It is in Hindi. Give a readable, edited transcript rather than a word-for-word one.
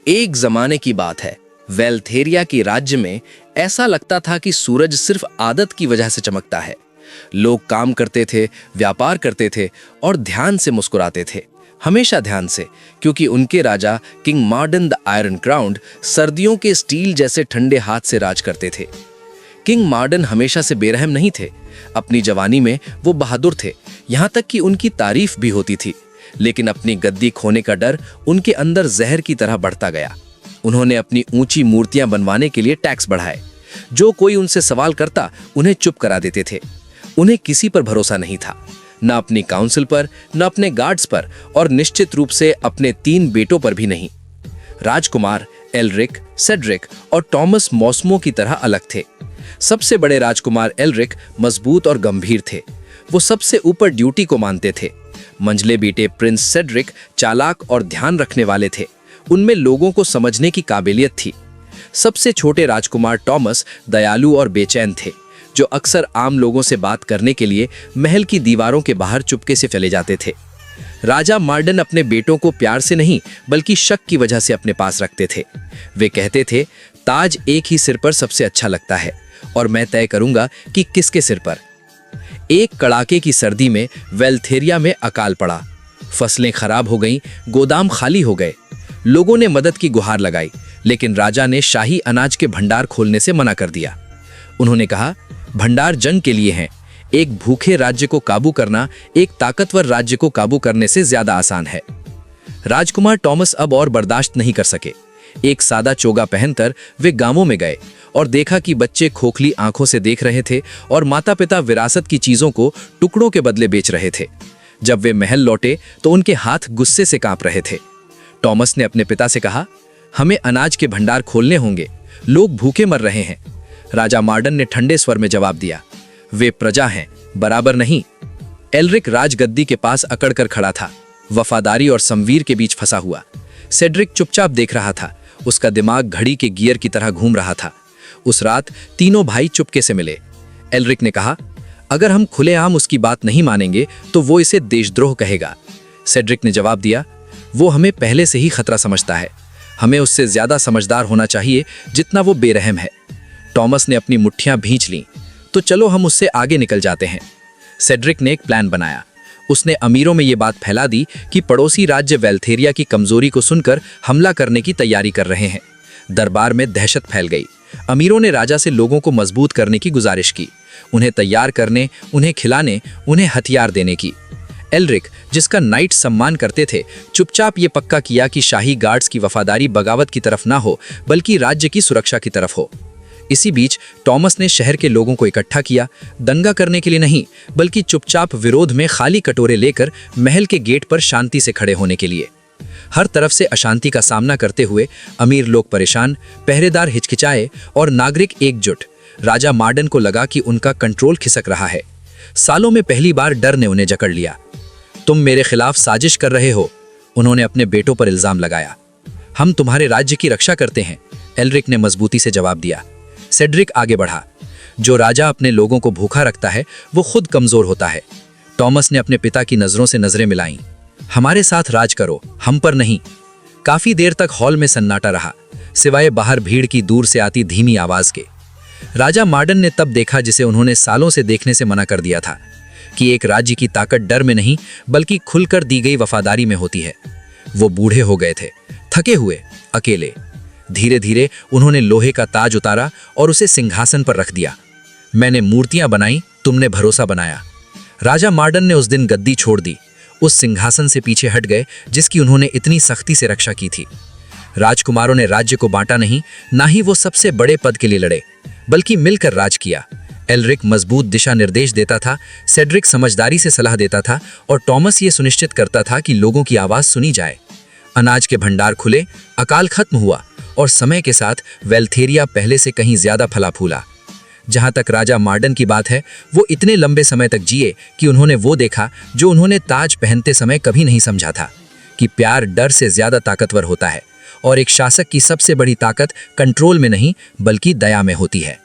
एक जमाने की बात है, वेल्थेरिया के राज्य में ऐसा लगता था कि सूरज सिर्फ आदत की वजह से चमकता है। लोग काम करते थे, व्यापार करते थे और ध्यान से मुस्कुराते थे, हमेशा ध्यान से, क्योंकि उनके राजा king Mardon the iron crowned सर्दियों के स्टील जैसे ठंडे हाथ से राज करते थे। किंग मार्डन हमेशा से बेरहम नहीं थे। अपनी जवानी में वो बहादुर थे, यहाँ तक कि उनकी तारीफ भी होती थी। लेकिन अपनी गद्दी खोने का डर उनके अंदर जहर की तरह बढ़ता गया। उन्होंने अपनी ऊंची मूर्तियां बनवाने के लिए टैक्स बढ़ाए। जो कोई उनसे सवाल करता उन्हें चुप करा देते थे। उन्हें किसी पर भरोसा नहीं था, न अपनी काउंसिल पर, न अपने गार्ड्स पर, और निश्चित रूप से अपने 3 बेटों पर भी नहीं। राजकुमार एल्रिक, सेड्रिक और टॉमस मौसमों की तरह अलग थे। सबसे बड़े राजकुमार एल्रिक मजबूत और गंभीर थे। वो सबसे ऊपर ड्यूटी को मानते थे। मंझले बेटे प्रिंस सेड्रिक चालाक और ध्यान रखने वाले थे। उनमें लोगों को समझने की काबिलियत थी। सबसे छोटे राजकुमार टॉमस दयालु और बेचैन थे, जो अक्सर आम लोगों से बात करने के लिए महल की दीवारों के बाहर चुपके से चले जाते थे। राजा मार्डन अपने बेटों को प्यार से नहीं बल्कि शक की वजह से अपने पास रखते थे। वे कहते थे, ताज एक ही सिर पर सबसे अच्छा लगता है और मैं तय करूंगा कि किसके सिर पर। एक कड़ाके की सर्दी में वेल्थेरिया में अकाल पड़ा। फसलें खराब हो गईं, गोदाम खाली हो गए। लोगों ने मदद की गुहार लगाई, लेकिन राजा ने शाही अनाज के भंडार खोलने से मना कर दिया। उन्होंने कहा, भंडार जंग के लिए हैं। एक भूखे राज्य को काबू करना एक ताकतवर राज्य को काबू करने से ज्यादा आसान है। राजकुमार टॉमस अब और बर्दाश्त नहीं कर सके। एक सादा चोगा पहनकर वे गांवों में गए और देखा कि बच्चे खोखली आंखों से देख रहे थे और माता पिता विरासत की चीजों को टुकड़ों के बदले बेच रहे थे। जब वे महल लौटे तो उनके हाथ गुस्से से कांप रहे थे। टॉमस ने अपने पिता से कहा, हमें अनाज के भंडार खोलने होंगे, लोग भूखे मर रहे हैं। राजा मार्डन ने ठंडे स्वर में जवाब दिया, वे प्रजा हैं, बराबर नहीं। एल्रिक राजगद्दी के पास अकड़कर खड़ा था, वफादारी और संवीर के बीच फंसा हुआ। सेड्रिक चुपचाप देख रहा था, उसका दिमाग घड़ी के गियर की तरह घूम रहा था। उस रात तीनों भाई चुपके से मिले। एल्रिक ने कहा, अगर हम खुलेआम उसकी बात नहीं मानेंगे तो वो इसे देशद्रोह कहेगा। सेड्रिक ने जवाब दिया, वो हमें पहले से ही खतरा समझता है। हमें उससे ज्यादा समझदार होना चाहिए जितना वो बेरहम है। टॉमस ने अपनी मुट्ठियां भींच लीं, तो चलो हम उससे आगे निकल जाते हैं। सेड्रिक ने एक प्लान बनाया। उसने अमीरों में ये बात फैला दी कि पड़ोसी राज्य वेल्थेरिया की कमजोरी को सुनकर हमला करने की तैयारी कर रहे हैं। दरबार में दहशत फैल गई। अमीरों ने राजा से लोगों को मजबूत करने की गुजारिश की, उन्हें तैयार करने, उन्हें खिलाने, उन्हें हथियार देने की। एल्रिक, जिसका नाइट सम्मान करते थे, चुपचाप ये पक्का किया कि शाही गार्ड्स की वफादारी बगावत की तरफ ना हो बल्कि राज्य की सुरक्षा की तरफ हो। इसी बीच टॉमस ने शहर के लोगों को इकट्ठा किया, दंगा करने के लिए नहीं बल्कि चुपचाप विरोध में खाली कटोरे लेकर महल के गेट पर शांति से खड़े होने के लिए। हर तरफ से अशांति का सामना करते हुए अमीर लोग परेशान, पहरेदार हिचकिचाए और नागरिक एकजुट। राजा मार्डन को लगा कि उनका कंट्रोल खिसक रहा है। सालों में पहली बार डर ने उन्हें जकड़ लिया। तुम मेरे खिलाफ साजिश कर रहे हो, उन्होंने अपने बेटों पर इल्जाम लगाया। हम तुम्हारे राज्य की रक्षा करते हैं, एल्रिक ने मजबूती से जवाब दिया। सेड्रिक आगे बढ़ा, जो राजा अपने लोगों को भूखा रखता है वो खुद कमजोर होता है। टॉमस ने अपने पिता की नजरों से नजरें मिलाईं। हमारे साथ राज करो, हम पर नहीं। काफी देर तक हॉल में सन्नाटा रहा, सिवाय बाहर भीड़ की दूर से आती धीमी आवाज के। राजा मार्डन ने तब देखा जिसे उन्होंने सालों से देखने से मना कर दिया था, कि एक राज्य की ताकत डर में नहीं बल्कि खुलकर दी गई वफादारी में होती है। वो बूढ़े हो गए थे, थके हुए, अकेले। धीरे धीरे उन्होंने लोहे का ताज उतारा और उसे सिंहासन पर रख दिया। मैंने मूर्तियां बनाई, तुमने भरोसा बनाया। राजा मार्डन ने उस दिन गद्दी छोड़ दी, उस सिंहासन से पीछे हट गए जिसकी उन्होंने इतनी सख्ती से रक्षा की थी। राजकुमारों ने राज्य को बांटा नहीं, ना ही वो सबसे बड़े पद के लिए लड़े, बल्कि मिलकर राज किया। एल्रिक मजबूत दिशा निर्देश देता था, सेड्रिक समझदारी से सलाह देता था और टॉमस ये सुनिश्चित करता था कि लोगों की आवाज सुनी जाए। अनाज के भंडार खुले, अकाल खत्म हुआ और समय के साथ वेल्थेरिया पहले से कहीं ज्यादा फला फूला। जहां तक राजा मार्डन की बात है, वो इतने लंबे समय तक जिए कि उन्होंने वो देखा जो उन्होंने ताज पहनते समय कभी नहीं समझा था, कि प्यार डर से ज्यादा ताकतवर होता है और एक शासक की सबसे बड़ी ताकत कंट्रोल में नहीं बल्कि दया में होती है।